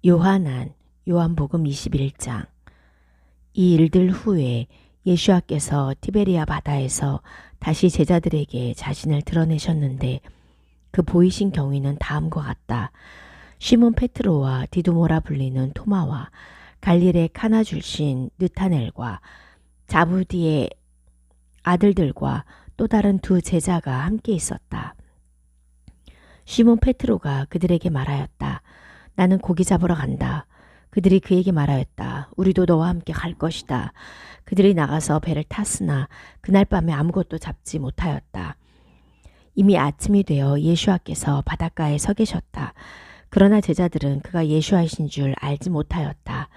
요한안, 요한복음 21장. 이 일들 후에 예수께서 티베리아 바다에서 다시 제자들에게 자신을 드러내셨는데 그 보이신 경위는 다음과 같다. 시몬 페트로와 디두모라 불리는 토마와 갈릴의 카나 출신 느타넬과 자부디의 아들들과 또 다른 두 제자가 함께 있었다. 시몬 페트로가 그들에게 말하였다. 나는 고기 잡으러 간다. 그들이 그에게 말하였다. 우리도 너와 함께 갈 것이다. 그들이 나가서 배를 탔으나 그날 밤에 아무것도 잡지 못하였다. 이미 아침이 되어 예수와께서 바닷가에 서 계셨다. 그러나 제자들은 그가 예수와이신 줄 알지 못하였다.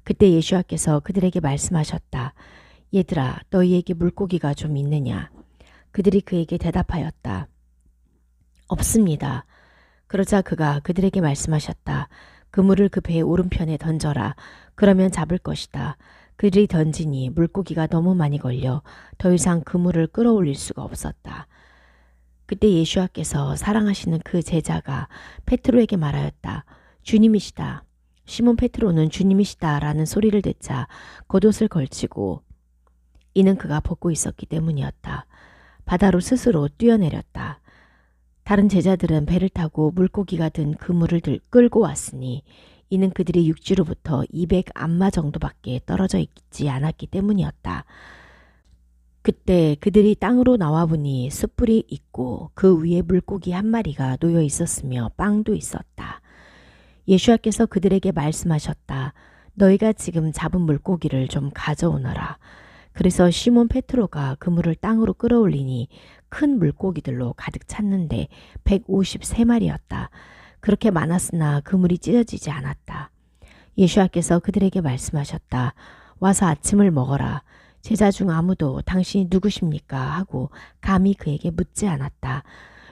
그때 예수와께서 그들에게 말씀하셨다. 얘들아, 너희에게 물고기가 좀 있느냐? 그들이 그에게 대답하였다. 없습니다. 그러자 그가 그들에게 말씀하셨다. 그물을 그 배의 오른편에 던져라. 그러면 잡을 것이다. 그들이 던지니 물고기가 너무 많이 걸려 더 이상 그물을 끌어올릴 수가 없었다. 그때 예수와께서 사랑하시는 그 제자가 페트로에게 말하였다. 주님이시다. 시몬 페트로는 주님이시다 라는 소리를 듣자 겉옷을 걸치고, 이는 그가 벗고 있었기 때문이었다. 바다로 스스로 뛰어내렸다. 다른 제자들은 배를 타고 물고기가 든 그물을 끌고 왔으니 이는 그들이 육지로부터 200안마 정도밖에 떨어져 있지 않았기 때문이었다. 그때 그들이 땅으로 나와보니 숯불이 있고 그 위에 물고기 한 마리가 놓여 있었으며 빵도 있었다. 예수께서 그들에게 말씀하셨다. 너희가 지금 잡은 물고기를 좀 가져오너라. 그래서 시몬 페트로가 그물을 땅으로 끌어올리니 큰 물고기들로 가득 찼는데 153마리였다. 그렇게 많았으나 그물이 찢어지지 않았다. 예수께서 그들에게 말씀하셨다. 와서 아침을 먹어라. 제자 중 아무도 당신이 누구십니까? 하고 감히 그에게 묻지 않았다.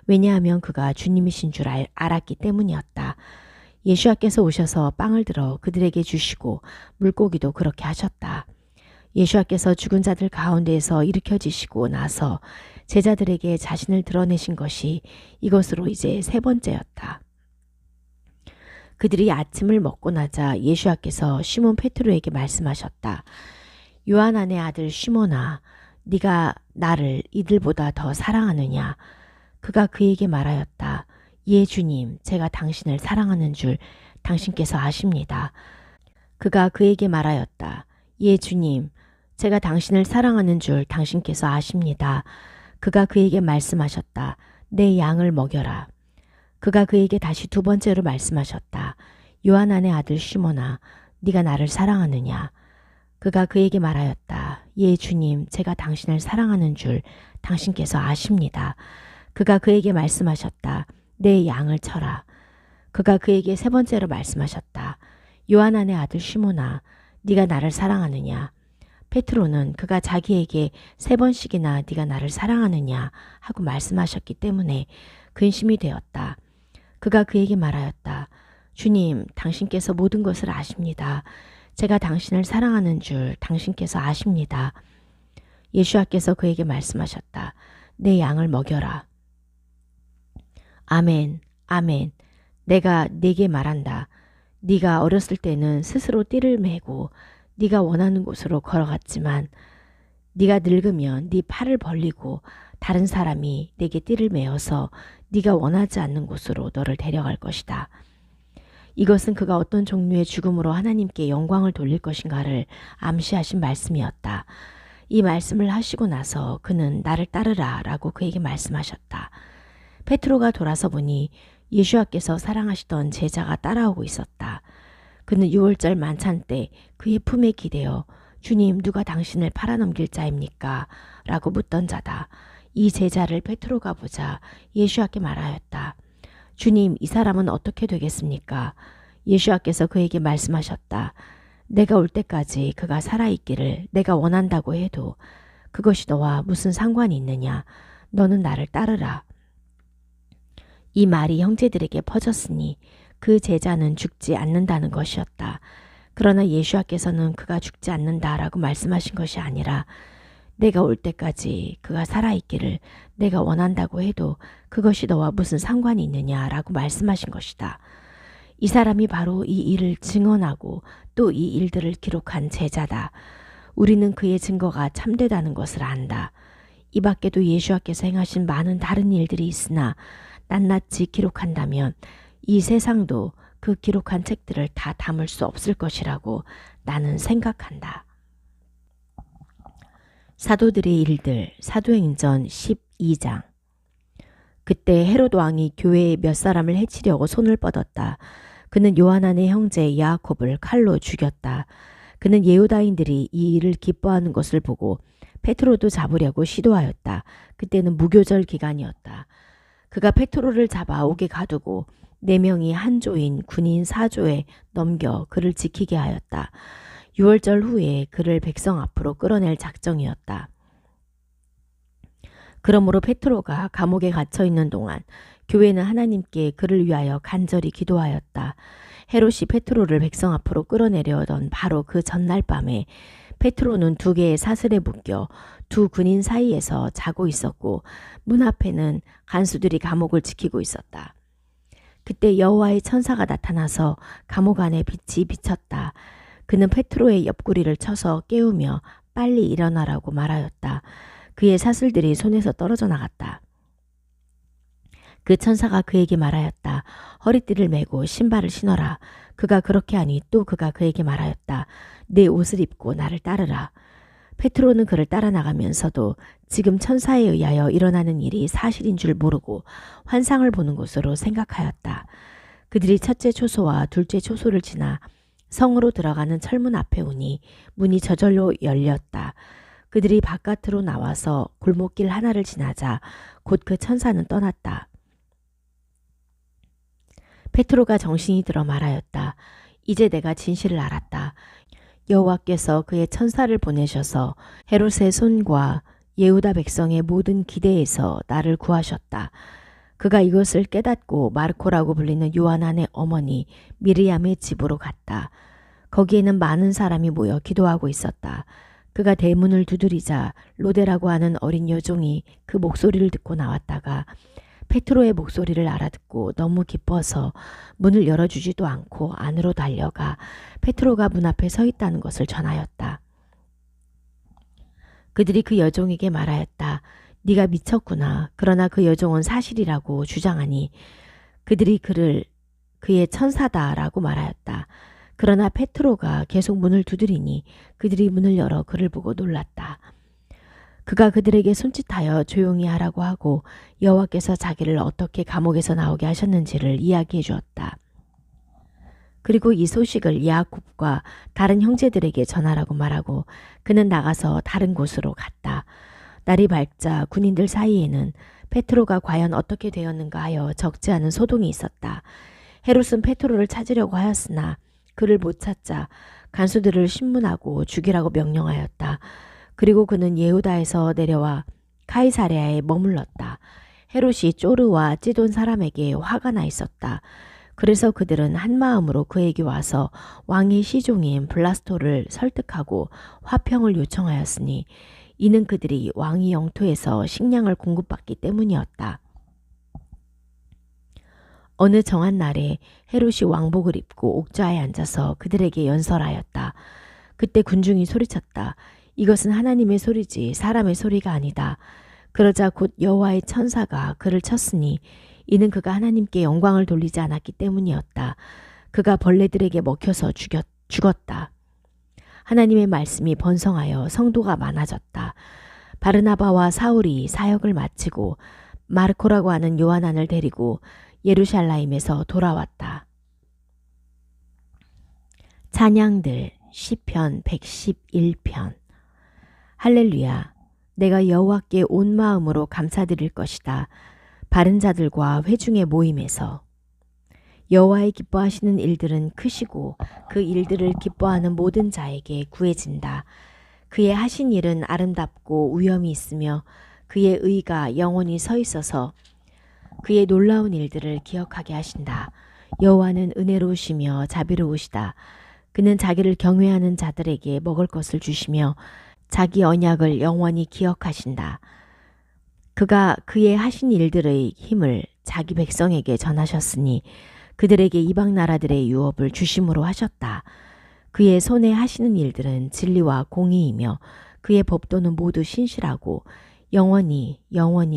왜냐하면 그가 주님이신 줄 알았기 때문이었다. 예수께서 오셔서 빵을 들어 그들에게 주시고 물고기도 그렇게 하셨다. 예수께서 죽은 자들 가운데에서 일으켜지시고 나서 제자들에게 자신을 드러내신 것이 이것으로 이제 세 번째였다. 그들이 아침을 먹고 나자 예수께서 시몬 페트로에게 말씀하셨다. 요한안의 아들 시몬아, 네가 나를 이들보다 더 사랑하느냐? 그가 그에게 말하였다. 예 주님, 제가 당신을 사랑하는 줄 당신께서 아십니다. 그가 그에게 말하였다. 예 주님, 제가 당신을 사랑하는 줄 당신께서 아십니다. 그가 그에게 말씀하셨다. 내 양을 먹여라. 그가 그에게 다시 두 번째로 말씀하셨다. 요한안의 아들 시몬아, 네가 나를 사랑하느냐? 그가 그에게 말하였다. 예 주님, 제가 당신을 사랑하는 줄 당신께서 아십니다. 그가 그에게 말씀하셨다. 내 양을 쳐라. 그가 그에게 세 번째로 말씀하셨다. 요한안의 아들 시몬아, 네가 나를 사랑하느냐? 페트로는 그가 자기에게 세 번씩이나 네가 나를 사랑하느냐 하고 말씀하셨기 때문에 근심이 되었다. 그가 그에게 말하였다. 주님, 당신께서 모든 것을 아십니다. 제가 당신을 사랑하는 줄 당신께서 아십니다. 예수께서 그에게 말씀하셨다. 내 양을 먹여라. 아멘, 아멘. 내가 네게 말한다. 네가 어렸을 때는 스스로 띠를 메고 네가 원하는 곳으로 걸어갔지만 네가 늙으면 네 팔을 벌리고 다른 사람이 네게 띠를 메어서 네가 원하지 않는 곳으로 너를 데려갈 것이다. 이것은 그가 어떤 종류의 죽음으로 하나님께 영광을 돌릴 것인가를 암시하신 말씀이었다. 이 말씀을 하시고 나서 그는 나를 따르라 라고 그에게 말씀하셨다. 페트로가 돌아서 보니 예수께서 사랑하시던 제자가 따라오고 있었다. 그는 유월절 만찬 때 그의 품에 기대어 주님, 누가 당신을 팔아넘길 자입니까? 라고 묻던 자다. 이 제자를 페트로가 보자 예수께 말하였다. 주님, 이 사람은 어떻게 되겠습니까? 예수께서 그에게 말씀하셨다. 내가 올 때까지 그가 살아있기를 내가 원한다고 해도 그것이 너와 무슨 상관이 있느냐? 너는 나를 따르라. 이 말이 형제들에게 퍼졌으니 그 제자는 죽지 않는다는 것이었다. 그러나 예수께서는 그가 죽지 않는다라고 말씀하신 것이 아니라 내가 올 때까지 그가 살아있기를 내가 원한다고 해도 그것이 너와 무슨 상관이 있느냐라고 말씀하신 것이다. 이 사람이 바로 이 일을 증언하고 또 이 일들을 기록한 제자다. 우리는 그의 증거가 참되다는 것을 안다. 이 밖에도 예수와께서 행하신 많은 다른 일들이 있으나 낱낱이 기록한다면 이 세상도 그 기록한 책들을 다 담을 수 없을 것이라고 나는 생각한다. 사도들의 일들, 사도행전 12장. 그때 헤롯 왕이 교회에 몇 사람을 해치려고 손을 뻗었다. 그는 요한안의 형제 야곱을 칼로 죽였다. 그는 예후다인들이 이 일을 기뻐하는 것을 보고 베드로도 잡으려고 시도하였다. 그때는 무교절 기간이었다. 그가 베드로를 잡아 옥에 가두고 4명이 한 조인 군인 4조에 넘겨 그를 지키게 하였다. 6월절 후에 그를 백성 앞으로 끌어낼 작정이었다. 그러므로 베드로가 감옥에 갇혀 있는 동안 교회는 하나님께 그를 위하여 간절히 기도하였다. 헤롯이 베드로를 백성 앞으로 끌어내려던 바로 그 전날 밤에 베드로는 2개의 사슬에 묶여 2 군인 사이에서 자고 있었고 문 앞에는 간수들이 감옥을 지키고 있었다. 그때 여호와의 천사가 나타나서 감옥 안에 빛이 비쳤다. 그는 베드로의 옆구리를 쳐서 깨우며 빨리 일어나라고 말하였다. 그의 사슬들이 손에서 떨어져 나갔다. 그 천사가 그에게 말하였다. 허리띠를 메고 신발을 신어라. 그가 그렇게 하니 또 그가 그에게 말하였다. 내 옷을 입고 나를 따르라. 베드로는 그를 따라 나가면서도 지금 천사에 의하여 일어나는 일이 사실인 줄 모르고 환상을 보는 것으로 생각하였다. 그들이 첫째 초소와 둘째 초소를 지나 성으로 들어가는 철문 앞에 오니 문이 저절로 열렸다. 그들이 바깥으로 나와서 골목길 하나를 지나자 곧 그 천사는 떠났다. 베드로가 정신이 들어 말하였다. 이제 내가 진실을 알았다. 여호와께서 그의 천사를 보내셔서 헤롯의 손과 예후다 백성의 모든 기대에서 나를 구하셨다. 그가 이것을 깨닫고 마르코라고 불리는 요한안의 어머니 미리암의 집으로 갔다. 거기에는 많은 사람이 모여 기도하고 있었다. 그가 대문을 두드리자 로데라고 하는 어린 여종이 그 목소리를 듣고 나왔다가 베드로의 목소리를 알아듣고 너무 기뻐서 문을 열어주지도 않고 안으로 달려가 베드로가 문 앞에 서 있다는 것을 전하였다. 그들이 그 여종에게 말하였다. 네가 미쳤구나. 그러나 그 여종은 사실이라고 주장하니 그들이 그를 그의 천사다라고 말하였다. 그러나 베드로가 계속 문을 두드리니 그들이 문을 열어 그를 보고 놀랐다. 그가 그들에게 손짓하여 조용히 하라고 하고 여호와께서 자기를 어떻게 감옥에서 나오게 하셨는지를 이야기해 주었다. 그리고 이 소식을 야곱과 다른 형제들에게 전하라고 말하고 그는 나가서 다른 곳으로 갔다. 날이 밝자 군인들 사이에는 베드로가 과연 어떻게 되었는가 하여 적지 않은 소동이 있었다. 헤롯은 베드로를 찾으려고 하였으나 그를 못 찾자 간수들을 신문하고 죽이라고 명령하였다. 그리고 그는 예후다에서 내려와 카이사랴에 머물렀다. 헤롯이 쪼르와 찌돈 사람에게 화가 나 있었다. 그래서 그들은 한 마음으로 그에게 와서 왕의 시종인 블라스토를 설득하고 화평을 요청하였으니 이는 그들이 왕의 영토에서 식량을 공급받기 때문이었다. 어느 정한 날에 헤롯이 왕복을 입고 옥좌에 앉아서 그들에게 연설하였다. 그때 군중이 소리쳤다. 이것은 하나님의 소리지 사람의 소리가 아니다. 그러자 곧 여호와의 천사가 그를 쳤으니 이는 그가 하나님께 영광을 돌리지 않았기 때문이었다. 그가 벌레들에게 먹혀서 죽었다. 하나님의 말씀이 번성하여 성도가 많아졌다. 바르나바와 사울이 사역을 마치고 마르코라고 하는 요한안을 데리고 예루살렘에서 돌아왔다. 찬양들 시편 111편. 할렐루야. 내가 여호와께 온 마음으로 감사드릴 것이다. 바른 자들과 회중의 모임에서. 여호와의 기뻐하시는 일들은 크시고 그 일들을 기뻐하는 모든 자에게 구해진다. 그의 하신 일은 아름답고 위엄이 있으며 그의 의가 영원히 서 있어서 그의 놀라운 일들을 기억하게 하신다. 여호와는 은혜로우시며 자비로우시다. 그는 자기를 경외하는 자들에게 먹을 것을 주시며 자기 언약을 영원히 기억하신다. 그가 그의 하신 일들의 힘을 자기 백성에게 전하셨으니 그들에게 이방 나라들의 유업을 주심으로 하셨다. 그의 손에 하시는 일들은 진리와 공의이며 그의 법도는 모두 신실하고 영원히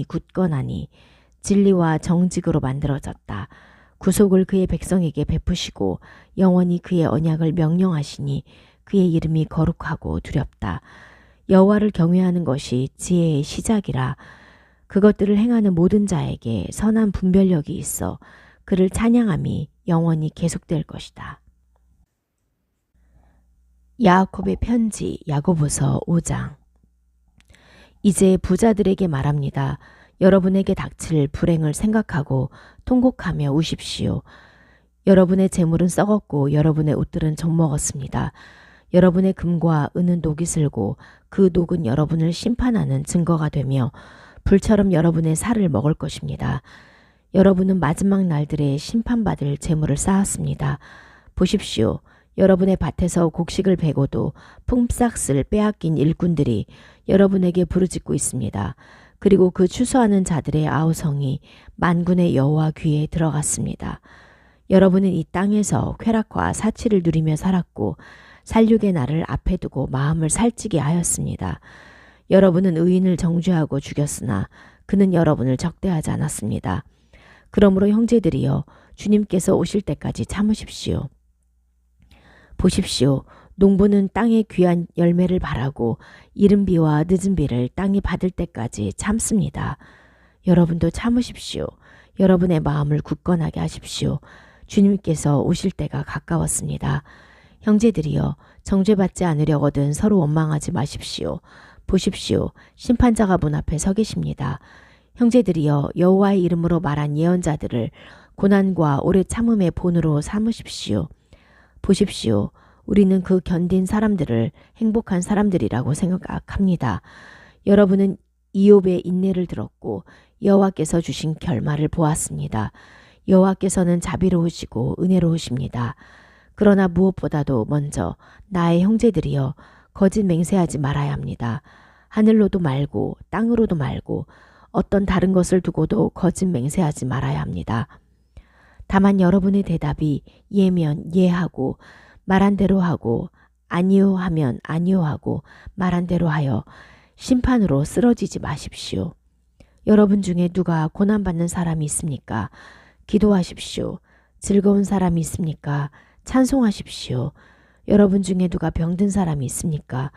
굳건하니 진리와 정직으로 만들어졌다. 구속을 그의 백성에게 베푸시고 영원히 그의 언약을 명령하시니 그의 이름이 거룩하고 두렵다. 여호와를 경외하는 것이 지혜의 시작이라. 그것들을 행하는 모든 자에게 선한 분별력이 있어 그를 찬양함이 영원히 계속될 것이다. 야곱의 편지 야고보서 5장. 이제 부자들에게 말합니다. 여러분에게 닥칠 불행을 생각하고 통곡하며 우십시오. 여러분의 재물은 썩었고 여러분의 옷들은 젖먹었습니다. 여러분의 금과 은은 녹이 슬고 그 녹은 여러분을 심판하는 증거가 되며 불처럼 여러분의 살을 먹을 것입니다. 여러분은 마지막 날들에 심판받을 재물을 쌓았습니다. 보십시오. 여러분의 밭에서 곡식을 베고도 품삯을 빼앗긴 일꾼들이 여러분에게 부르짖고 있습니다. 그리고 그 추수하는 자들의 아우성이 만군의 여호와 귀에 들어갔습니다. 여러분은 이 땅에서 쾌락과 사치를 누리며 살았고 살육의 날을 앞에 두고 마음을 살찌게 하였습니다. 여러분은 의인을 정죄하고 죽였으나 그는 여러분을 적대하지 않았습니다. 그러므로 형제들이여 주님께서 오실 때까지 참으십시오. 보십시오. 농부는 땅의 귀한 열매를 바라고 이른 비와 늦은 비를 땅이 받을 때까지 참습니다. 여러분도 참으십시오. 여러분의 마음을 굳건하게 하십시오. 주님께서 오실 때가 가까웠습니다. 형제들이여 정죄받지 않으려거든 서로 원망하지 마십시오. 보십시오. 심판자가 문 앞에 서 계십니다. 형제들이여 여호와의 이름으로 말한 예언자들을 고난과 오래 참음의 본으로 삼으십시오. 보십시오. 우리는 그 견딘 사람들을 행복한 사람들이라고 생각합니다. 여러분은 이욥의 인내를 들었고 여호와께서 주신 결말을 보았습니다. 여호와께서는 자비로우시고 은혜로우십니다. 그러나 무엇보다도 먼저 나의 형제들이여 거짓 맹세하지 말아야 합니다. 하늘로도 말고 땅으로도 말고 어떤 다른 것을 두고도 거짓 맹세하지 말아야 합니다. 다만 여러분의 대답이 예면 예하고 말한 대로 하고 아니요 하면 아니요 하고 말한 대로 하여 심판으로 쓰러지지 마십시오. 여러분 중에 누가 고난받는 사람이 있습니까? 기도하십시오. 즐거운 사람이 있습니까? 찬송하십시오. 여러분 중에 누가 병든 사람이 있습니까?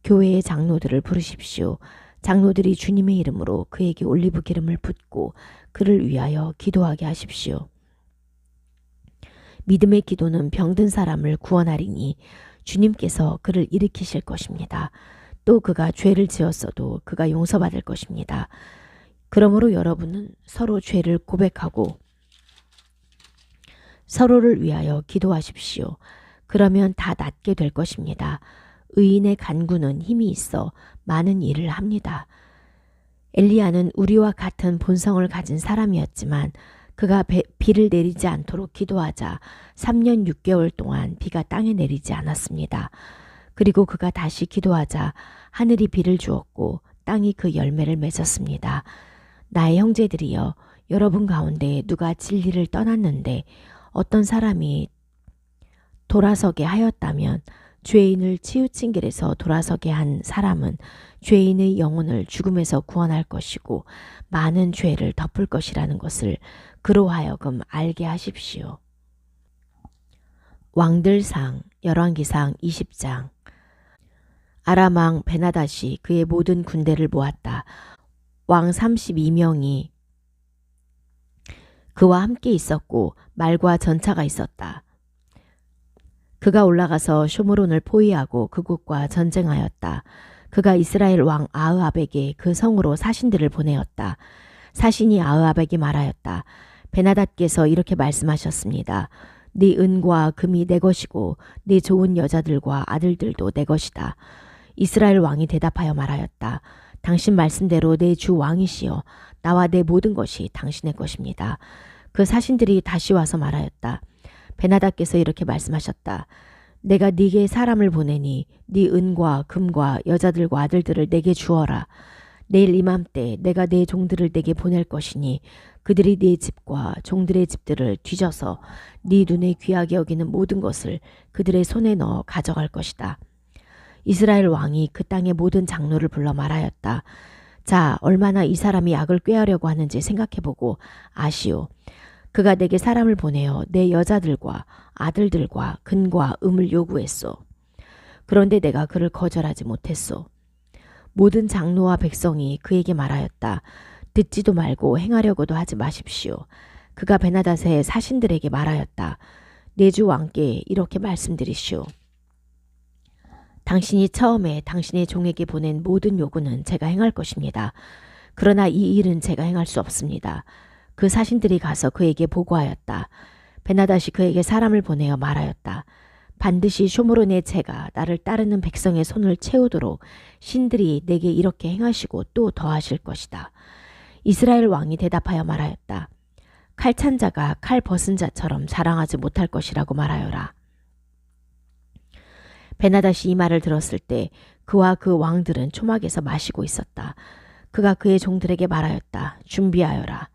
교회의 장로들을 부르십시오. 장로들이 주님의 이름으로 그에게 올리브 기름을 붓고 그를 위하여 기도하게 하십시오. 믿음의 기도는 병든 사람을 구원하리니 주님께서 그를 일으키실 것입니다. 또 그가 죄를 지었어도 그가 용서받을 것입니다. 그러므로 여러분은 서로 죄를 고백하고 서로를 위하여 기도하십시오. 그러면 다 낫게 될 것입니다. 의인의 간구는 힘이 있어 많은 일을 합니다. 엘리야는 우리와 같은 본성을 가진 사람이었지만 그가 비를 내리지 않도록 기도하자 3년 6개월 동안 비가 땅에 내리지 않았습니다. 그리고 그가 다시 기도하자 하늘이 비를 주었고 땅이 그 열매를 맺었습니다. 나의 형제들이여 여러분 가운데 누가 진리를 떠났는데 어떤 사람이 돌아서게 하였다면 죄인을 치우친 길에서 돌아서게 한 사람은 죄인의 영혼을 죽음에서 구원할 것이고 많은 죄를 덮을 것이라는 것을 그로 하여금 알게 하십시오. 왕들상 열왕기상 20장. 아람 왕 베나닷이 그의 모든 군대를 모았다. 왕 32명이 그와 함께 있었고 말과 전차가 있었다. 그가 올라가서 쇼므론을 포위하고 그곳과 전쟁하였다. 그가 이스라엘 왕 아흐압에게 그 성으로 사신들을 보내었다. 사신이 아흐압에게 말하였다. 베나닷께서 이렇게 말씀하셨습니다. 네 은과 금이 내 것이고 네 좋은 여자들과 아들들도 내 것이다. 이스라엘 왕이 대답하여 말하였다. 당신 말씀대로 내 주 왕이시여 나와 내 모든 것이 당신의 것입니다. 그 사신들이 다시 와서 말하였다. 베나닷께서 이렇게 말씀하셨다. 내가 네게 사람을 보내니 네 은과 금과 여자들과 아들들을 내게 주어라. 내일 이맘때 내가 내 종들을 내게 보낼 것이니 그들이 네 집과 종들의 집들을 뒤져서 네 눈에 귀하게 여기는 모든 것을 그들의 손에 넣어 가져갈 것이다. 이스라엘 왕이 그 땅의 모든 장로를 불러 말하였다. 자, 얼마나 이 사람이 악을 꾀하려고 하는지 생각해보고 아시오. 그가 내게 사람을 보내어 내 여자들과 아들들과 금과 음을 요구했소. 그런데 내가 그를 거절하지 못했소. 모든 장로와 백성이 그에게 말하였다. 듣지도 말고 행하려고도 하지 마십시오. 그가 베나닷의 사신들에게 말하였다. 내 주 왕께 이렇게 말씀드리시오. 당신이 처음에 당신의 종에게 보낸 모든 요구는 제가 행할 것입니다. 그러나 이 일은 제가 행할 수 없습니다. 그 사신들이 가서 그에게 보고하였다. 베나닷이 그에게 사람을 보내어 말하였다. 반드시 쇼므론의 제가 나를 따르는 백성의 손을 채우도록 신들이 내게 이렇게 행하시고 또 더하실 것이다. 이스라엘 왕이 대답하여 말하였다. 칼찬 자가 칼 벗은 자처럼 자랑하지 못할 것이라고 말하여라. 베나닷이 이 말을 들었을 때 그와 그 왕들은 초막에서 마시고 있었다. 그가 그의 종들에게 말하였다. 준비하여라.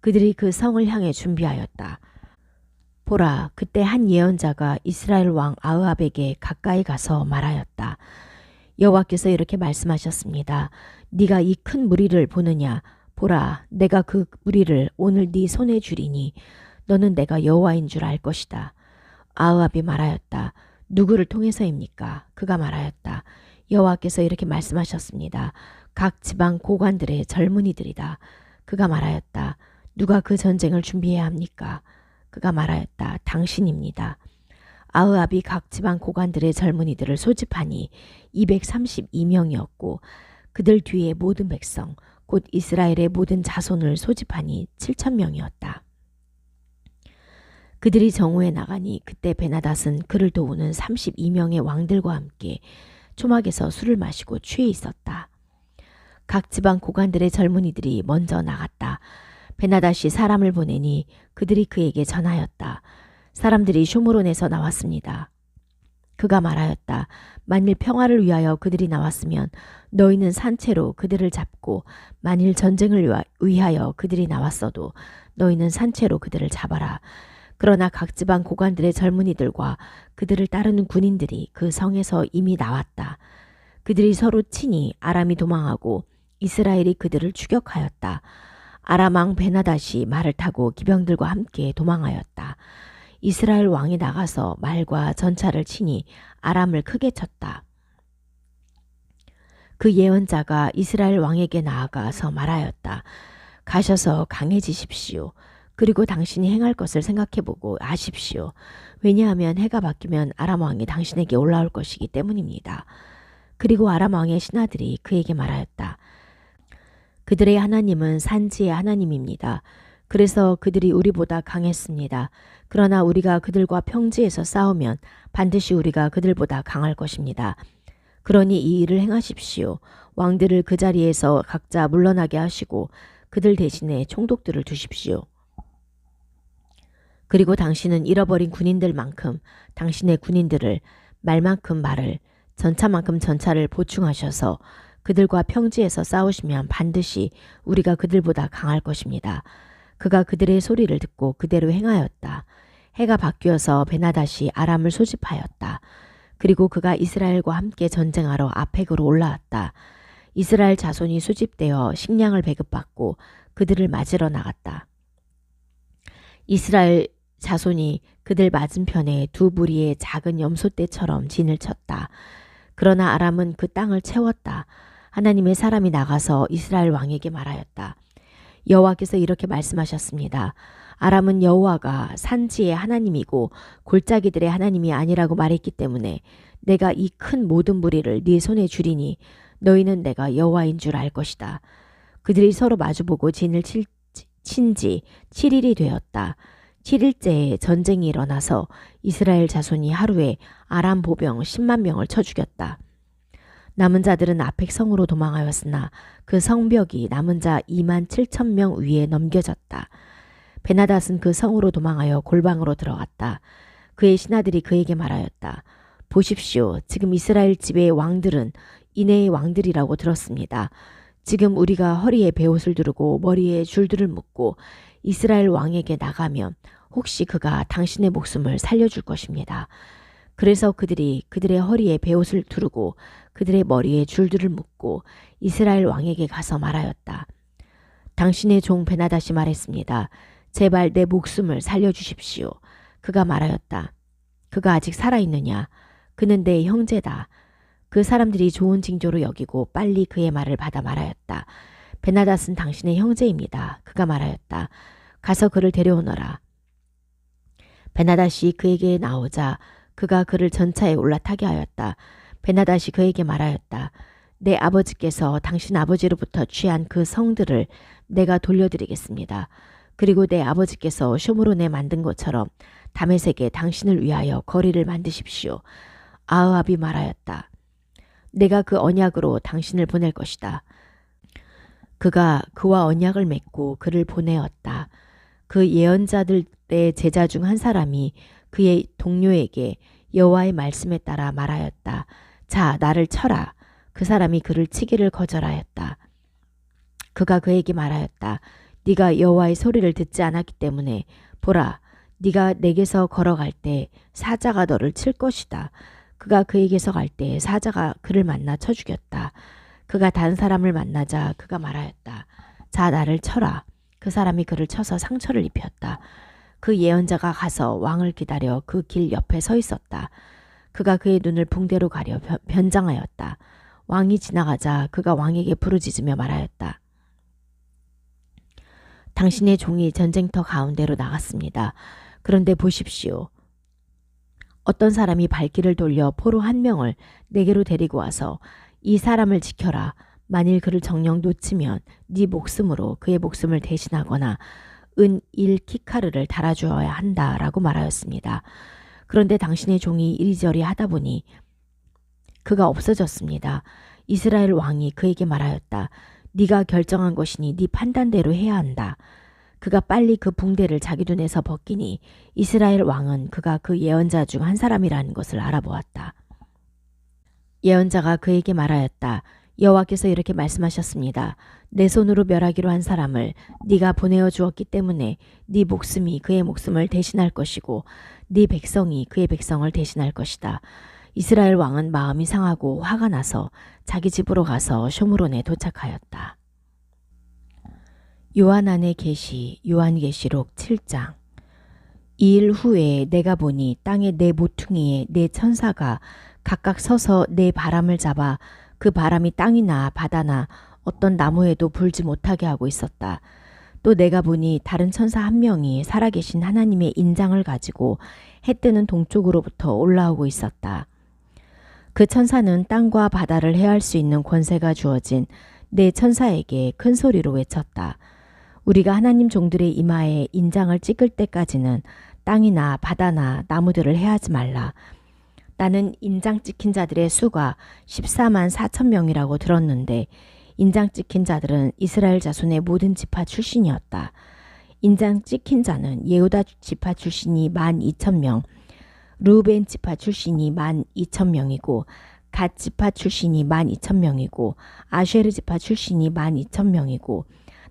그들이 그 성을 향해 준비하였다. 보라, 그때 한 예언자가 이스라엘 왕 아흐압에게 가까이 가서 말하였다. 여호와께서 이렇게 말씀하셨습니다. 네가 이 큰 무리를 보느냐? 보라, 내가 그 무리를 오늘 네 손에 주리니 너는 내가 여호와인 줄 알 것이다. 아흐압이 말하였다. 누구를 통해서입니까? 그가 말하였다. 여호와께서 이렇게 말씀하셨습니다. 각 지방 고관들의 젊은이들이다. 그가 말하였다. 누가 그 전쟁을 준비해야 합니까? 그가 말하였다. 당신입니다. 아흐압이 각 지방 고관들의 젊은이들을 소집하니 232명이었고 그들 뒤에 모든 백성 곧 이스라엘의 모든 자손을 소집하니 7,000명이었다. 그들이 정오에 나가니 그때 베나닷은 그를 도우는 32명의 왕들과 함께 초막에서 술을 마시고 취해 있었다. 각 지방 고관들의 젊은이들이 먼저 나갔다. 베나닷이 사람을 보내니 그들이 그에게 전하였다. 사람들이 쇼므론에서 나왔습니다. 그가 말하였다. 만일 평화를 위하여 그들이 나왔으면 너희는 산채로 그들을 잡고 만일 전쟁을 위하여 그들이 나왔어도 너희는 산채로 그들을 잡아라. 그러나 각 지방 고관들의 젊은이들과 그들을 따르는 군인들이 그 성에서 이미 나왔다. 그들이 서로 치니 아람이 도망하고 이스라엘이 그들을 추격하였다. 아람 왕 베나닷이 말을 타고 기병들과 함께 도망하였다. 이스라엘 왕이 나가서 말과 전차를 치니 아람을 크게 쳤다. 그 예언자가 이스라엘 왕에게 나아가서 말하였다. 가셔서 강해지십시오. 그리고 당신이 행할 것을 생각해보고 아십시오. 왜냐하면 해가 바뀌면 아람 왕이 당신에게 올라올 것이기 때문입니다. 그리고 아람 왕의 신하들이 그에게 말하였다. 그들의 하나님은 산지의 하나님입니다. 그래서 그들이 우리보다 강했습니다. 그러나 우리가 그들과 평지에서 싸우면 반드시 우리가 그들보다 강할 것입니다. 그러니 이 일을 행하십시오. 왕들을 그 자리에서 각자 물러나게 하시고 그들 대신에 총독들을 두십시오. 그리고 당신은 잃어버린 군인들만큼 당신의 군인들을 말만큼 말을 전차만큼 전차를 보충하셔서 그들과 평지에서 싸우시면 반드시 우리가 그들보다 강할 것입니다. 그가 그들의 소리를 듣고 그대로 행하였다. 해가 바뀌어서 베나닷이 아람을 소집하였다. 그리고 그가 이스라엘과 함께 전쟁하러 아펙으로 올라왔다. 이스라엘 자손이 수집되어 식량을 배급받고 그들을 맞으러 나갔다. 이스라엘 자손이 그들 맞은편에 두 무리의 작은 염소떼처럼 진을 쳤다. 그러나 아람은 그 땅을 채웠다. 하나님의 사람이 나가서 이스라엘 왕에게 말하였다. 여호와께서 이렇게 말씀하셨습니다. 아람은 여호와가 산지의 하나님이고 골짜기들의 하나님이 아니라고 말했기 때문에 내가 이 큰 모든 무리를 네 손에 주리니 너희는 내가 여호와인 줄 알 것이다. 그들이 서로 마주보고 진을 친 지 7일이 되었다. 7일째에 전쟁이 일어나서 이스라엘 자손이 하루에 아람 보병 10만 명을 쳐 죽였다. 남은 자들은 아펙 성으로 도망하였으나 그 성벽이 남은 자 2만 7천 명 위에 넘겨졌다. 베나닷은 그 성으로 도망하여 골방으로 들어갔다. 그의 신하들이 그에게 말하였다. 보십시오. 지금 이스라엘 집의 왕들은 이내의 왕들이라고 들었습니다. 지금 우리가 허리에 베옷을 두르고 머리에 줄들을 묶고 이스라엘 왕에게 나가면 혹시 그가 당신의 목숨을 살려줄 것입니다. 그래서 그들이 그들의 허리에 베옷을 두르고 그들의 머리에 줄들을 묶고 이스라엘 왕에게 가서 말하였다. 당신의 종 베나닷이 말했습니다. 제발 내 목숨을 살려주십시오. 그가 말하였다. 그가 아직 살아있느냐? 그는 내 형제다. 그 사람들이 좋은 징조로 여기고 빨리 그의 말을 받아 말하였다. 베나닷은 당신의 형제입니다. 그가 말하였다. 가서 그를 데려오너라. 베나닷이 그에게 나오자 그가 그를 전차에 올라타게 하였다. 베나닷이 그에게 말하였다. 내 아버지께서 당신 아버지로부터 취한 그 성들을 내가 돌려드리겠습니다. 그리고 내 아버지께서 쇼므론에 만든 것처럼 다메섹에 당신을 위하여 거리를 만드십시오. 아흐압이 말하였다. 내가 그 언약으로 당신을 보낼 것이다. 그가 그와 언약을 맺고 그를 보내었다. 그 예언자들의 제자 중 한 사람이 그의 동료에게 여호와의 말씀에 따라 말하였다. 자, 나를 쳐라. 그 사람이 그를 치기를 거절하였다. 그가 그에게 말하였다. 네가 여호와의 소리를 듣지 않았기 때문에 보라, 네가 내게서 걸어갈 때 사자가 너를 칠 것이다. 그가 그에게서 갈 때 사자가 그를 만나 쳐 죽였다. 그가 다른 사람을 만나자 그가 말하였다. 자, 나를 쳐라. 그 사람이 그를 쳐서 상처를 입혔다. 그 예언자가 가서 왕을 기다려 그 길 옆에 서 있었다. 그가 그의 눈을 붕대로 가려 변장하였다. 왕이 지나가자 그가 왕에게 부르짖으며 말하였다. 당신의 종이 전쟁터 가운데로 나갔습니다. 그런데 보십시오. 어떤 사람이 발길을 돌려 포로 한 명을 내게로 데리고 와서 이 사람을 지켜라. 만일 그를 정녕 놓치면 네 목숨으로 그의 목숨을 대신하거나 은 1키카르를 달아주어야 한다라고 말하였습니다. 그런데 당신의 종이 이리저리 하다 보니 그가 없어졌습니다. 이스라엘 왕이 그에게 말하였다. 네가 결정한 것이니 네 판단대로 해야 한다. 그가 빨리 그 붕대를 자기 눈에서 벗기니 이스라엘 왕은 그가 그 예언자 중 한 사람이라는 것을 알아보았다. 예언자가 그에게 말하였다. 여호와께서 이렇게 말씀하셨습니다. 내 손으로 멸하기로 한 사람을 네가 보내어 주었기 때문에 네 목숨이 그의 목숨을 대신할 것이고 네 백성이 그의 백성을 대신할 것이다. 이스라엘 왕은 마음이 상하고 화가 나서 자기 집으로 가서 쇼므론에 도착하였다. 요한안의 계시 요한계시록 7장. 이 일 후에 내가 보니 땅의 네 모퉁이에 네 천사가 각각 서서 네 바람을 잡아 그 바람이 땅이나 바다나 어떤 나무에도 불지 못하게 하고 있었다. 또 내가 보니 다른 천사 한 명이 살아계신 하나님의 인장을 가지고 해 뜨는 동쪽으로부터 올라오고 있었다. 그 천사는 땅과 바다를 해할 수 있는 권세가 주어진 네 천사에게 큰 소리로 외쳤다. 우리가 하나님 종들의 이마에 인장을 찍을 때까지는 땅이나 바다나 나무들을 해하지 말라. 나는 인장 찍힌 자들의 수가 14만 4천 명이라고 들었는데 인장 찍힌 자들은 이스라엘 자손의 모든 지파 출신이었다. 인장 찍힌 자는 예후다 지파 출신이 12,000명, 르우벤 지파 출신이 12,000명이고 갓 지파 출신이 12,000명이고 아쉐르 지파 출신이 12,000명이고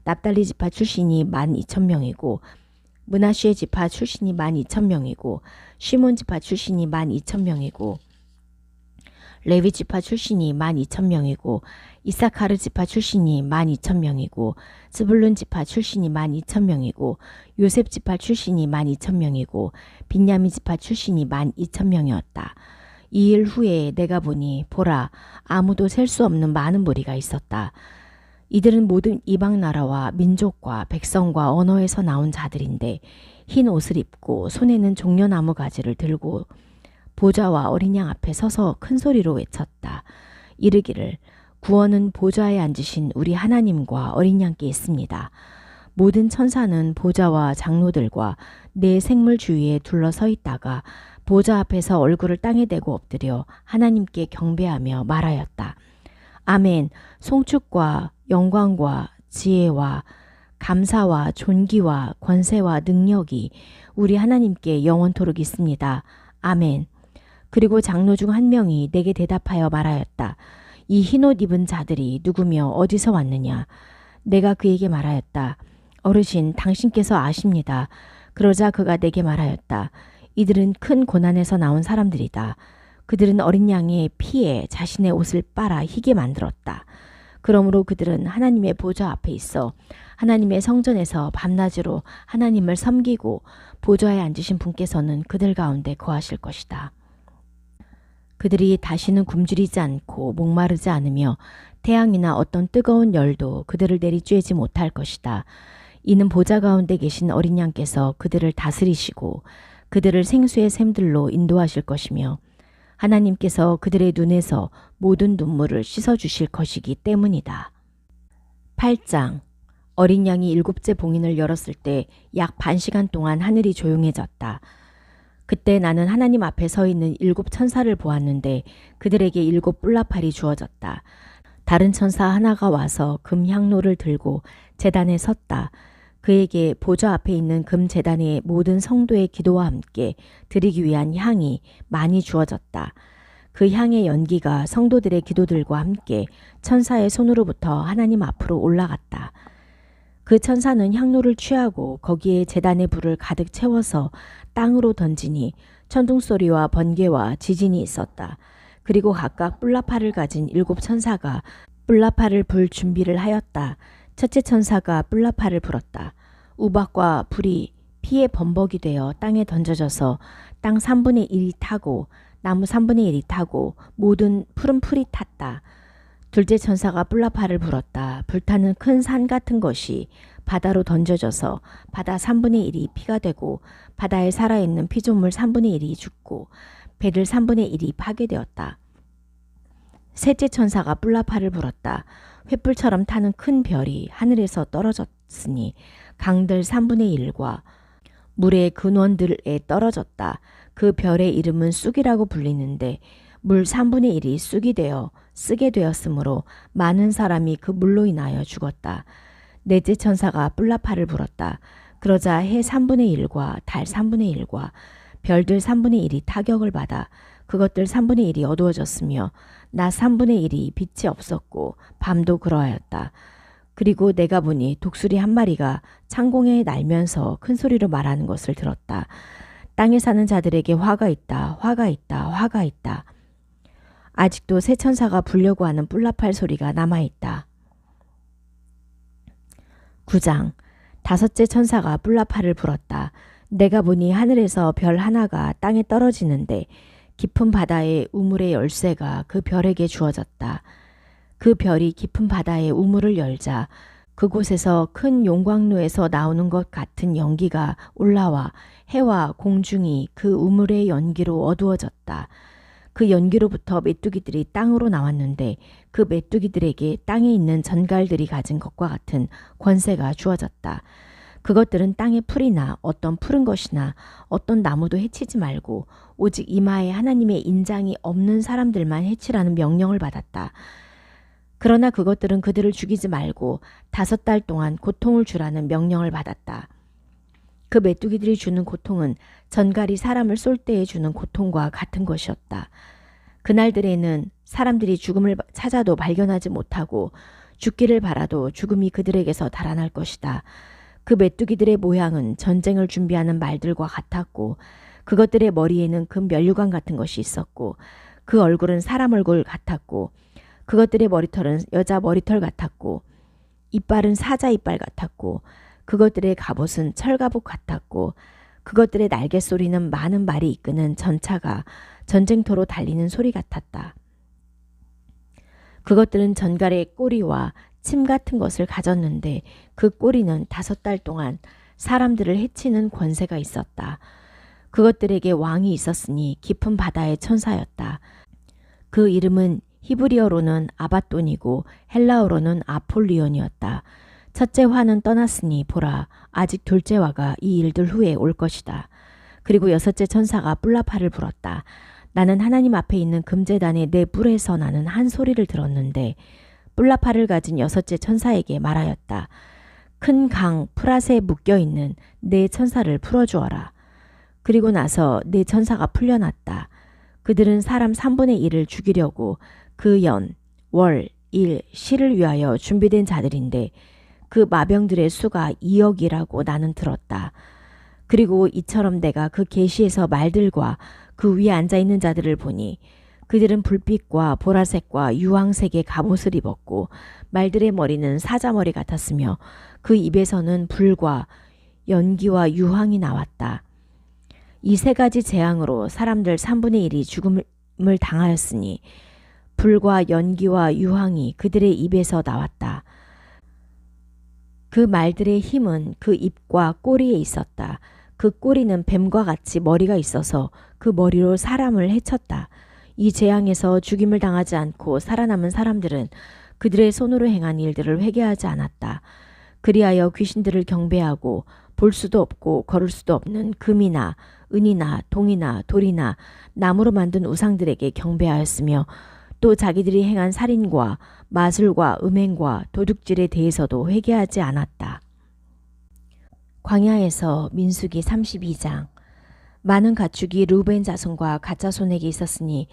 납달리 지파 출신이 12,000명이고 므낫쉐 지파 출신이 12,000명이고 시몬 지파 출신이 12,000명이고 레위 지파 출신이 12,000명이고 이사카르 지파 출신이 12,000명이고 스불룬 지파 출신이 12,000명이고 요셉 지파 출신이 12,000명이고 빈야민 지파 출신이 12,000명이었다. 이 일 후에 내가 보니 보라, 아무도 셀 수 없는 많은 무리가 있었다. 이들은 모든 이방 나라와 민족과 백성과 언어에서 나온 자들인데 흰 옷을 입고 손에는 종려나무 가지를 들고 보좌와 어린 양 앞에 서서 큰 소리로 외쳤다. 이르기를 구원은 보좌에 앉으신 우리 하나님과 어린 양께 있습니다. 모든 천사는 보좌와 장로들과 네 생물 주위에 둘러서 있다가 보좌 앞에서 얼굴을 땅에 대고 엎드려 하나님께 경배하며 말하였다. 아멘. 송축과 영광과 지혜와 감사와 존귀와 권세와 능력이 우리 하나님께 영원토록 있습니다. 아멘. 그리고 장로 중 한 명이 내게 대답하여 말하였다. 이 흰옷 입은 자들이 누구며 어디서 왔느냐? 내가 그에게 말하였다. 어르신, 당신께서 아십니다. 그러자 그가 내게 말하였다. 이들은 큰 고난에서 나온 사람들이다. 그들은 어린 양의 피에 자신의 옷을 빨아 희게 만들었다. 그러므로 그들은 하나님의 보좌 앞에 있어 하나님의 성전에서 밤낮으로 하나님을 섬기고 보좌에 앉으신 분께서는 그들 가운데 거하실 것이다. 그들이 다시는 굶주리지 않고 목마르지 않으며 태양이나 어떤 뜨거운 열도 그들을 내리쬐지 못할 것이다. 이는 보좌 가운데 계신 어린 양께서 그들을 다스리시고 그들을 생수의 샘들로 인도하실 것이며 하나님께서 그들의 눈에서 모든 눈물을 씻어주실 것이기 때문이다. 8장. 어린 양이 7째 봉인을 열었을 때 약 반시간 동안 하늘이 조용해졌다. 그때 나는 하나님 앞에 서 있는 7 천사를 보았는데 그들에게 7 뿔나팔이 주어졌다. 다른 천사 하나가 와서 금 향로를 들고 제단에 섰다. 그에게 보좌 앞에 있는 금 제단의 모든 성도의 기도와 함께 드리기 위한 향이 많이 주어졌다. 그 향의 연기가 성도들의 기도들과 함께 천사의 손으로부터 하나님 앞으로 올라갔다. 그 천사는 향로를 취하고 거기에 제단의 불을 가득 채워서 땅으로 던지니 천둥소리와 번개와 지진이 있었다. 그리고 각각 뿔나팔을 가진 7 천사가 뿔나팔을 불 준비를 하였다. 첫째 천사가 뿔나팔을 불었다. 우박과 불이 피의 범벅이 되어 땅에 던져져서 땅 3분의 1이 타고 나무 3분의 1이 타고 모든 푸른 풀이 탔다. 둘째 천사가 뿔나팔을 불었다. 불타는 큰 산 같은 것이 바다로 던져져서 바다 3분의 1이 피가 되고 바다에 살아있는 피조물 3분의 1이 죽고 배들 3분의 1이 파괴되었다. 셋째 천사가 뿔나팔을 불었다. 횃불처럼 타는 큰 별이 하늘에서 떨어졌으니 강들 3분의 1과 물의 근원들에 떨어졌다. 그 별의 이름은 쑥이라고 불리는데 물 3분의 1이 쑥이 되어 쓰게 되었으므로 많은 사람이 그 물로 인하여 죽었다. 넷째 천사가 뿔나팔을 불었다. 그러자 해 3분의 1과 달 3분의 1과 별들 3분의 1이 타격을 받아 그것들 3분의 1이 어두워졌으며 낮 3분의 1이 빛이 없었고 밤도 그러하였다. 그리고 내가 보니 독수리 한 마리가 창공에 날면서 큰 소리로 말하는 것을 들었다. 땅에 사는 자들에게 화가 있다. 화가 있다. 화가 있다. 아직도 새 천사가 불려고 하는 뿔나팔 소리가 남아있다. 9장. 다섯째 천사가 뿔나팔을 불었다. 내가 보니 하늘에서 별 하나가 땅에 떨어지는데 깊은 바다의 우물의 열쇠가 그 별에게 주어졌다. 그 별이 깊은 바다의 우물을 열자 그곳에서 큰 용광로에서 나오는 것 같은 연기가 올라와 해와 공중이 그 우물의 연기로 어두워졌다. 그 연기로부터 메뚜기들이 땅으로 나왔는데 그 메뚜기들에게 땅에 있는 전갈들이 가진 것과 같은 권세가 주어졌다. 그것들은 땅의 풀이나 어떤 푸른 것이나 어떤 나무도 해치지 말고 오직 이마에 하나님의 인장이 없는 사람들만 해치라는 명령을 받았다. 그러나 그것들은 그들을 죽이지 말고 5달 동안 고통을 주라는 명령을 받았다. 그 메뚜기들이 주는 고통은 전갈이 사람을 쏠 때에 주는 고통과 같은 것이었다. 그날들에는 사람들이 죽음을 찾아도 발견하지 못하고 죽기를 바라도 죽음이 그들에게서 달아날 것이다. 그 메뚜기들의 모양은 전쟁을 준비하는 말들과 같았고 그것들의 머리에는 금 면류관 같은 것이 있었고 그 얼굴은 사람 얼굴 같았고 그것들의 머리털은 여자 머리털 같았고 이빨은 사자 이빨 같았고 그것들의 갑옷은 철갑옷 같았고 그것들의 날개 소리는 많은 말이 이끄는 전차가 전쟁터로 달리는 소리 같았다. 그것들은 전갈의 꼬리와 침 같은 것을 가졌는데 그 꼬리는 5달 동안 사람들을 해치는 권세가 있었다. 그것들에게 왕이 있었으니 깊은 바다의 천사였다. 그 이름은 히브리어로는 아바돈이고 헬라어로는 아폴리온이었다. 첫째 화는 떠났으니 보라 아직 둘째 화가 이 일들 후에 올 것이다. 그리고 여섯째 천사가 뿔나팔을 불었다. 나는 하나님 앞에 있는 금제단의 네 뿔에서 나는 한 소리를 들었는데 뿔나팔을 가진 여섯째 천사에게 말하였다. 큰 강 프랏에 묶여있는 네 천사를 풀어주어라. 그리고 나서 네 천사가 풀려났다. 그들은 사람 3분의 1을 죽이려고 그 연, 월, 일, 시를 위하여 준비된 자들인데 그 마병들의 수가 2억이라고 나는 들었다. 그리고 이처럼 내가 그 계시에서 말들과 그 위에 앉아있는 자들을 보니 그들은 불빛과 보라색과 유황색의 갑옷을 입었고 말들의 머리는 사자머리 같았으며 그 입에서는 불과 연기와 유황이 나왔다. 이 세 가지 재앙으로 사람들 3분의 1이 죽음을 당하였으니 불과 연기와 유황이 그들의 입에서 나왔다. 그 말들의 힘은 그 입과 꼬리에 있었다. 그 꼬리는 뱀과 같이 머리가 있어서 그 머리로 사람을 해쳤다. 이 재앙에서 죽임을 당하지 않고 살아남은 사람들은 그들의 손으로 행한 일들을 회개하지 않았다. 그리하여 귀신들을 경배하고 볼 수도 없고 걸을 수도 없는 금이나 은이나 동이나 돌이나 나무로 만든 우상들에게 경배하였으며 또 자기들이 행한 살인과 마술과 음행과 도둑질에 대해서도 회개하지 않았다. 광야에서 민수기 32장. 많은 가축이 르우벤 자손과 갓 자손에게 있었으니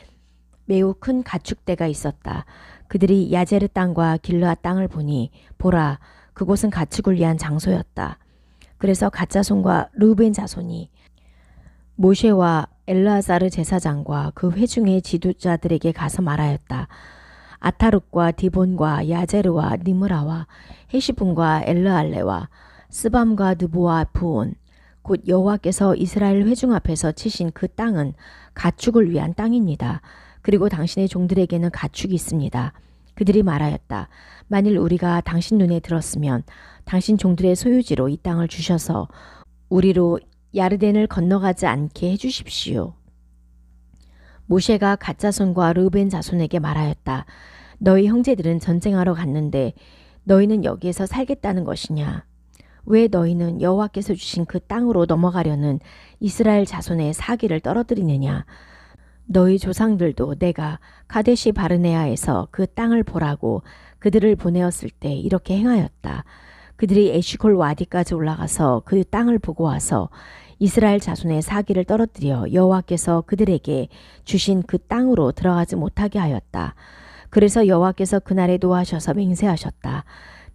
매우 큰 가축대가 있었다. 그들이 야제르 땅과 길르앗 땅을 보니 보라, 그곳은 가축을 위한 장소였다. 그래서 갓 자손과 르우벤 자손이 모셰와 엘르아사르 제사장과 그 회중의 지도자들에게 가서 말하였다. 아타룩과 디본과 야제르와 니므라와 헤시분과 엘르알레와 스밤과 느보와 부온 곧 여호와께서 이스라엘 회중 앞에서 치신 그 땅은 가축을 위한 땅입니다. 그리고 당신의 종들에게는 가축이 있습니다. 그들이 말하였다. 만일 우리가 당신 눈에 들었으면 당신 종들의 소유지로 이 땅을 주셔서 우리로 야르덴을 건너가지 않게 해주십시오. 모셰가 갓 자손과 르우벤 자손에게 말하였다. 너희 형제들은 전쟁하러 갔는데 너희는 여기에서 살겠다는 것이냐? 왜 너희는 여호와께서 주신 그 땅으로 넘어가려는 이스라엘 자손의 사기를 떨어뜨리느냐? 너희 조상들도 내가 카데시 바르네아에서 그 땅을 보라고 그들을 보내었을 때 이렇게 행하였다. 그들이 에시콜 와디까지 올라가서 그 땅을 보고 와서 이스라엘 자손의 사기를 떨어뜨려 여호와께서 그들에게 주신 그 땅으로 들어가지 못하게 하였다. 그래서 여호와께서 그날에 노하셔서 맹세하셨다.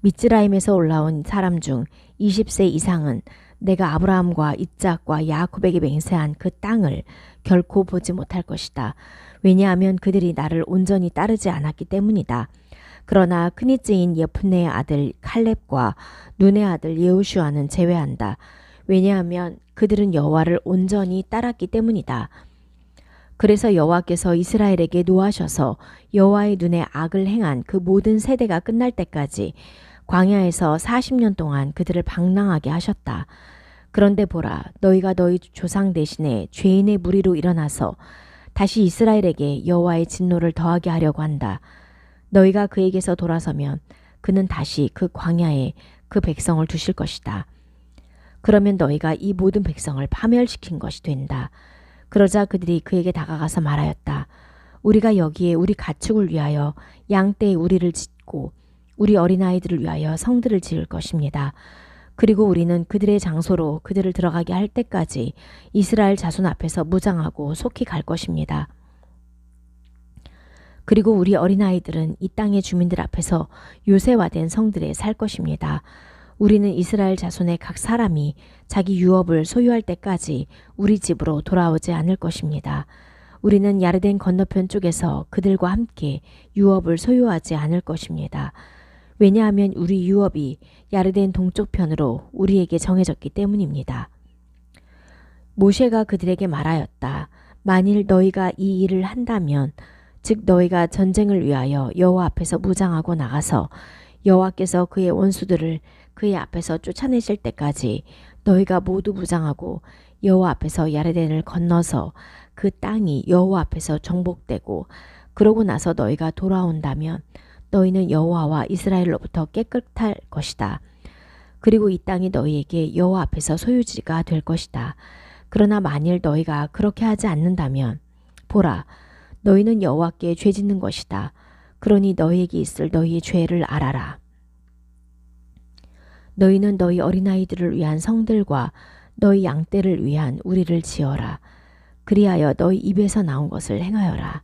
미츠라임에서 올라온 사람 중 20세 이상은 내가 아브라함과 이삭과 야곱에게 맹세한 그 땅을 결코 보지 못할 것이다. 왜냐하면 그들이 나를 온전히 따르지 않았기 때문이다. 그러나 크니즈인 예프네의 아들 칼렙과 눈의 아들 예호슈아는 제외한다. 왜냐하면 그들은 여호와를 온전히 따랐기 때문이다. 그래서 여호와께서 이스라엘에게 노하셔서 여호와의 눈에 악을 행한 그 모든 세대가 끝날 때까지 광야에서 40년 동안 그들을 방랑하게 하셨다. 그런데 보라, 너희가 너희 조상 대신에 죄인의 무리로 일어나서 다시 이스라엘에게 여호와의 진노를 더하게 하려고 한다. 너희가 그에게서 돌아서면 그는 다시 그 광야에 그 백성을 두실 것이다. 그러면 너희가 이 모든 백성을 파멸시킨 것이 된다. 그러자 그들이 그에게 다가가서 말하였다. 우리가 여기에 우리 가축을 위하여 양떼의 우리를 짓고 우리 어린아이들을 위하여 성들을 지을 것입니다. 그리고 우리는 그들의 장소로 그들을 들어가게 할 때까지 이스라엘 자손 앞에서 무장하고 속히 갈 것입니다. 그리고 우리 어린아이들은 이 땅의 주민들 앞에서 요새화된 성들에 살 것입니다. 우리는 이스라엘 자손의 각 사람이 자기 유업을 소유할 때까지 우리 집으로 돌아오지 않을 것입니다. 우리는 야르덴 건너편 쪽에서 그들과 함께 유업을 소유하지 않을 것입니다. 왜냐하면 우리 유업이 야르덴 동쪽편으로 우리에게 정해졌기 때문입니다. 모셰가 그들에게 말하였다. 만일 너희가 이 일을 한다면 즉 너희가 전쟁을 위하여 여호와 앞에서 무장하고 나가서 여호와께서 그의 원수들을 그의 앞에서 쫓아내실 때까지 너희가 모두 무장하고 여호와 앞에서 야르덴을 건너서 그 땅이 여호와 앞에서 정복되고 그러고 나서 너희가 돌아온다면 너희는 여호와와 이스라엘로부터 깨끗할 것이다. 그리고 이 땅이 너희에게 여호와 앞에서 소유지가 될 것이다. 그러나 만일 너희가 그렇게 하지 않는다면 보라, 너희는 여호와께 죄짓는 것이다. 그러니 너희에게 있을 너희의 죄를 알아라. 너희는 너희 어린아이들을 위한 성들과 너희 양떼를 위한 우리를 지어라. 그리하여 너희 입에서 나온 것을 행하여라.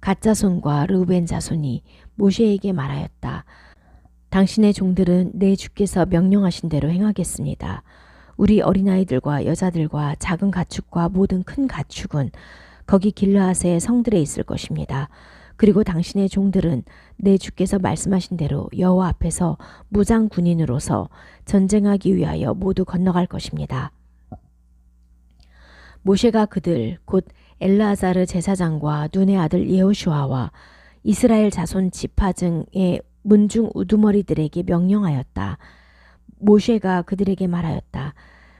갓 자손과 르우벤 자손이 모세에게 말하였다. 당신의 종들은 내 주께서 명령하신 대로 행하겠습니다. 우리 어린아이들과 여자들과 작은 가축과 모든 큰 가축은 거기 길르앗의 성들에 있을 것입니다. 그리고 당신의 종들은 내 주께서 말씀하신 대로 여호와 앞에서 무장 군인으로서 전쟁하기 위하여 모두 건너갈 것입니다. 모세가 그들 곧 엘르아자르 제사장과 눈의 아들 여호슈아와 이스라엘 자손 지파 중의 문중 우두머리들에게 명령하였다. 모세가 그들에게 말하였다.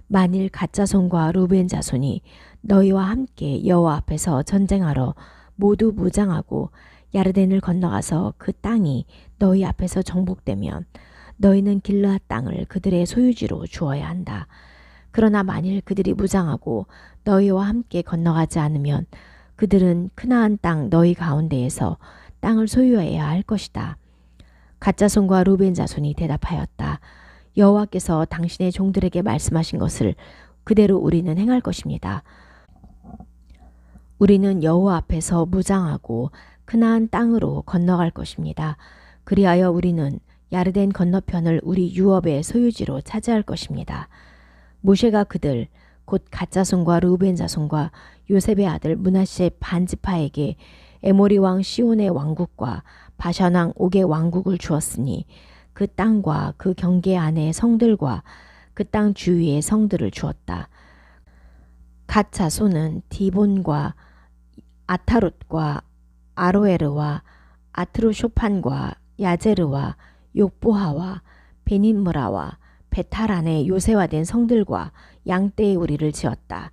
만일 갓 자손과 르우벤 자손이 너희와 함께 여호와 앞에서 전쟁하러 모두 무장하고 야르덴을 건너가서 그 땅이 너희 앞에서 정복되면 너희는 길르앗 땅을 그들의 소유지로 주어야 한다. 그러나 만일 그들이 무장하고 너희와 함께 건너가지 않으면 그들은 크나안 땅 너희 가운데에서 땅을 소유해야 할 것이다. 갓 자손과 르우벤 자손이 대답하였다. 여호와께서 당신의 종들에게 말씀하신 것을 그대로 우리는 행할 것입니다. 우리는 여호와 앞에서 무장하고 크나안 땅으로 건너갈 것입니다. 그리하여 우리는 야르덴 건너편을 우리 유업의 소유지로 차지할 것입니다. 모세가 그들 곧 갓 자손과 르우벤 자손과 요셉의 아들 므낫세 반지파에게 에모리 왕 시온의 왕국과 바산 왕 옥의 왕국을 주었으니 그 땅과 그 경계 안의 성들과 그 땅 주위의 성들을 주었다. 갓 자손은 디본과 아타롯과 아로에르와 아트로쇼판과 야제르와 욕보하와 베닌무라와 베탈 안에 요새화된 성들과 양떼의 우리를 지었다.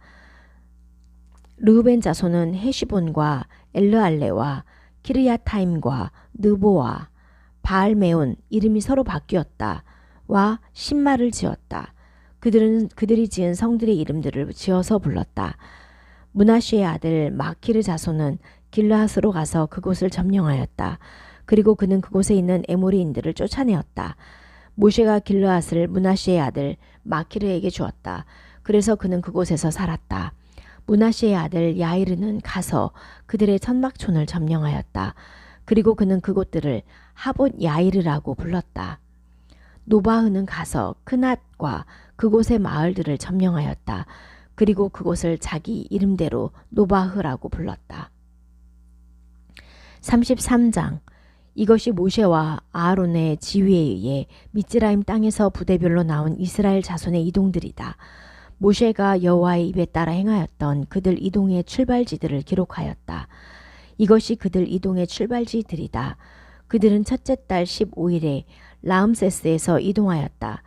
르우벤 자손은 헤시본과 엘르알레와 키르야타임과 느보와 바알메온 이름이 서로 바뀌었다. 와 신마를 지었다. 그들이 지은 성들의 이름들을 지어서 불렀다. 므낫세의 아들 마키르 자손은 길르앗으로 가서 그곳을 점령하였다. 그리고 그는 그곳에 있는 에모리인들을 쫓아내었다. 모세가 길르앗을 므낫세의 아들 마키르에게 주었다. 그래서 그는 그곳에서 살았다. 므낫세의 아들 야이르는 가서 그들의 천막촌을 점령하였다. 그리고 그는 그곳들을 하봇 야이르라고 불렀다. 노바흐는 가서 크낫과 그곳의 마을들을 점령하였다. 그리고 그곳을 자기 이름대로 노바흐라고 불렀다. 33장. 이것이 모세와 아하론의 지휘에 의해 미즈라임 땅에서 부대별로 나온 이스라엘 자손의 이동들이다. 모세가 여호와의 입에 따라 행하였던 그들 이동의 출발지들을 기록하였다. 이것이 그들 이동의 출발지들이다. 그들은 첫째 달 15일에 라암세스에서 이동하였다.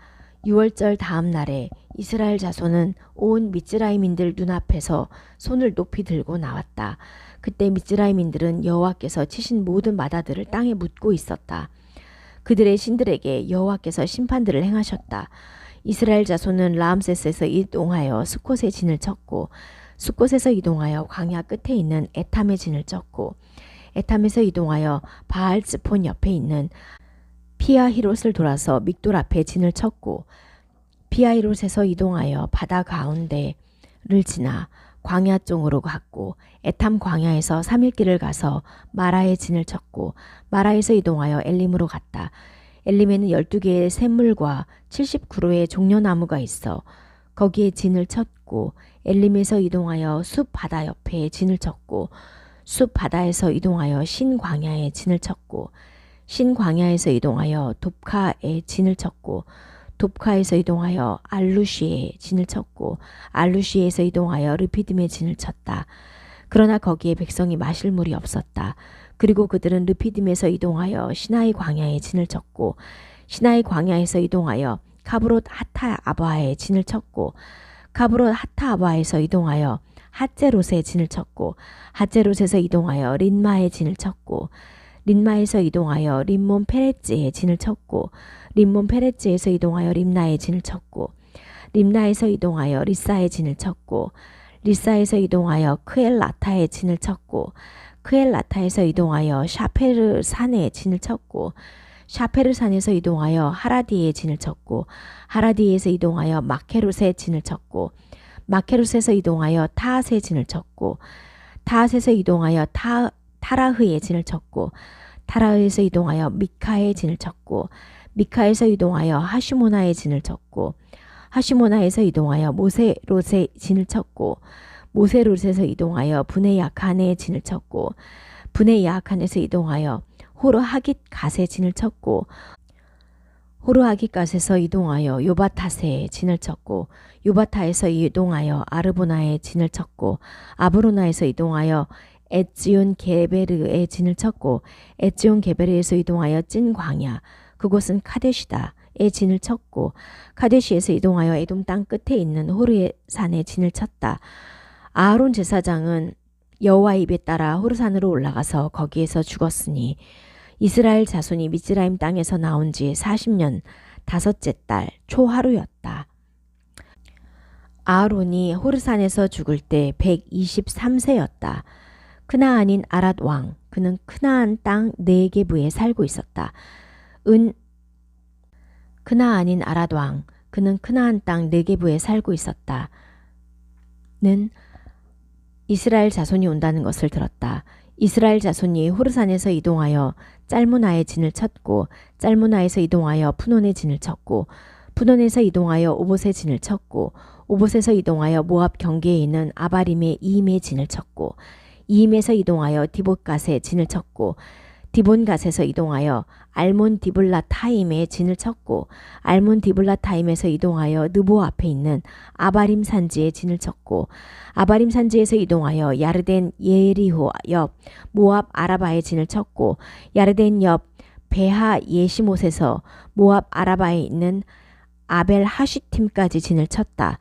6월절 다음 날에 이스라엘 자손은 온 미즈라임인들 눈앞에서 손을 높이 들고 나왔다. 그때 미즈라임인들은 여호와께서 치신 모든 마다들을 땅에 묻고 있었다. 그들의 신들에게 여호와께서 심판들을 행하셨다. 이스라엘 자손은 라암세스에서 이동하여 수콧의 진을 쳤고 수콧에서 이동하여 광야 끝에 있는 에탐의 진을 쳤고 에탐에서 이동하여 바알츠폰 옆에 있는 피아히롯을 돌아서 믹돌 앞에 진을 쳤고 피아히롯에서 이동하여 바다 가운데를 지나 광야 쪽으로 갔고 에탐 광야에서 3일 길을 가서 마라에 진을 쳤고 마라에서 이동하여 엘림으로 갔다. 엘림에는 12개의 샘물과 70그루의 종려나무가 있어 거기에 진을 쳤고 엘림에서 이동하여 숲 바다 옆에 진을 쳤고 숲 바다에서 이동하여 신 광야에 진을 쳤고 신 광야에서 이동하여 돕카에 진을 쳤고 돕카에서 이동하여 알루시에 진을 쳤고 알루시에서 이동하여 르피딤에 진을 쳤다. 그러나 거기에 백성이 마실 물이 없었다. 그리고 그들은 르피딤에서 이동하여 시나이 광야에 진을 쳤고 시나이 광야에서 이동하여 카브롯 하타 아바에 진을 쳤고 카브롯 하타 아바에서 이동하여 핫제롯에 진을 쳤고 핫제롯에서 이동하여 린마에 진을 쳤고 린마에서 이동하여 림몬 페레츠에 진을 쳤고 림몬 페레츠에서 이동하여 림나에 진을 쳤고 림나에서 이동하여 리사에 진을 쳤고 리사에서 이동하여 크엘라타에 진을 쳤고 크엘라타에서 이동하여 샤페르 산에 진을 쳤고 샤페르 산에서 이동하여 하라디에 진을 쳤고 하라디에서 이동하여 마케롯에 진을 쳤고 마케롯에서 이동하여 타앗에 진을 쳤고 타앗에서 이동하여 타라흐의 진을 쳤고 타라흐에서 이동하여 미카의 진을 쳤고 미카에서 이동하여 하시모나의 진을 쳤고 하시모나에서 이동하여 모세롯의 진을 쳤고 모세롯에서 이동하여 브네 야칸의 진을 쳤고 브네 야칸에서 이동하여 호르하깃 갓의 진을 쳤고 호르하깃 갓에서 이동하여 요바탓의 진을 쳤고 요바타에서 이동하여 아르보나의 진을 쳤고 아브로나에서 이동하여 엣지온 게베르의 진을 쳤고 엣지온 게베르에서 이동하여 찐 광야 그곳은 카데시다의 진을 쳤고 카데시에서 이동하여 에돔 땅 끝에 있는 호르의 산의 진을 쳤다. 아하론 제사장은 여호와 입에 따라 호르산으로 올라가서 거기에서 죽었으니 이스라엘 자손이 미스라임 땅에서 나온 지 40년 다섯째 달 초하루였다. 아하론이 호르산에서 죽을 때 123세였다. 크나안인 아랏 왕 그는 크나안 땅 네게부에 살고 있었다. 크나안인 아랏 왕 그는 크나안 땅 네게부에 살고 있었다. 는 이스라엘 자손이 온다는 것을 들었다. 이스라엘 자손이 호르산에서 이동하여 짤무나의 진을 쳤고 짤무나에서 이동하여 푸논의 진을 쳤고 푸논에서 이동하여 오봇의 진을 쳤고 오봇에서 이동하여 모압 경계에 있는 아바림의 이임의 진을 쳤고 이임에서 이동하여 디봇갓의 진을 쳤고 디본갓에서 이동하여 알몬 디블라타임의 진을 쳤고 알몬 디블라타임에서 이동하여 느보 앞에 있는 아바림 산지의 진을 쳤고 아바림 산지에서 이동하여 야르덴 예리호 옆 모압 아라바의 진을 쳤고 야르덴 옆 베하 예시못에서 모압 아라바에 있는 아벨 하시팀까지 진을 쳤다.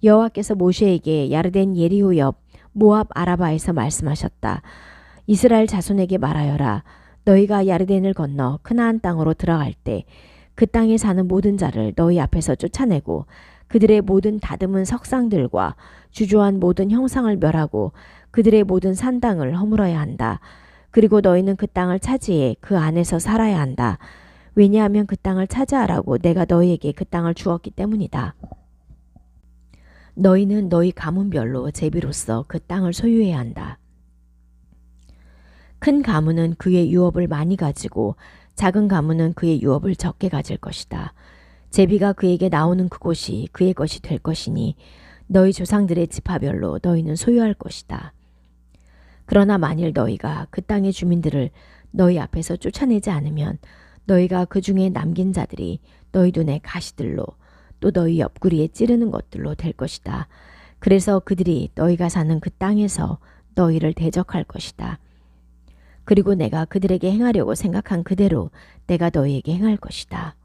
여호와께서 모세에게 야르덴 예리호 옆 모압 아라바에서 말씀하셨다. 이스라엘 자손에게 말하여라. 너희가 야르덴을 건너 크나안 땅으로 들어갈 때 그 땅에 사는 모든 자를 너희 앞에서 쫓아내고 그들의 모든 다듬은 석상들과 주조한 모든 형상을 멸하고 그들의 모든 산당을 허물어야 한다. 그리고 너희는 그 땅을 차지해 그 안에서 살아야 한다. 왜냐하면 그 땅을 차지하라고 내가 너희에게 그 땅을 주었기 때문이다. 너희는 너희 가문별로 제비로서 그 땅을 소유해야 한다. 큰 가문은 그의 유업을 많이 가지고 작은 가문은 그의 유업을 적게 가질 것이다. 제비가 그에게 나오는 그곳이 그의 것이 될 것이니 너희 조상들의 지파별로 너희는 소유할 것이다. 그러나 만일 너희가 그 땅의 주민들을 너희 앞에서 쫓아내지 않으면 너희가 그 중에 남긴 자들이 너희 눈에 가시들로 또 너희 옆구리에 찌르는 것들로 될 것이다. 그래서 그들이 너희가 사는 그 땅에서 너희를 대적할 것이다. 그리고 내가 그들에게 행하려고 생각한 그대로 내가 너희에게 행할 것이다.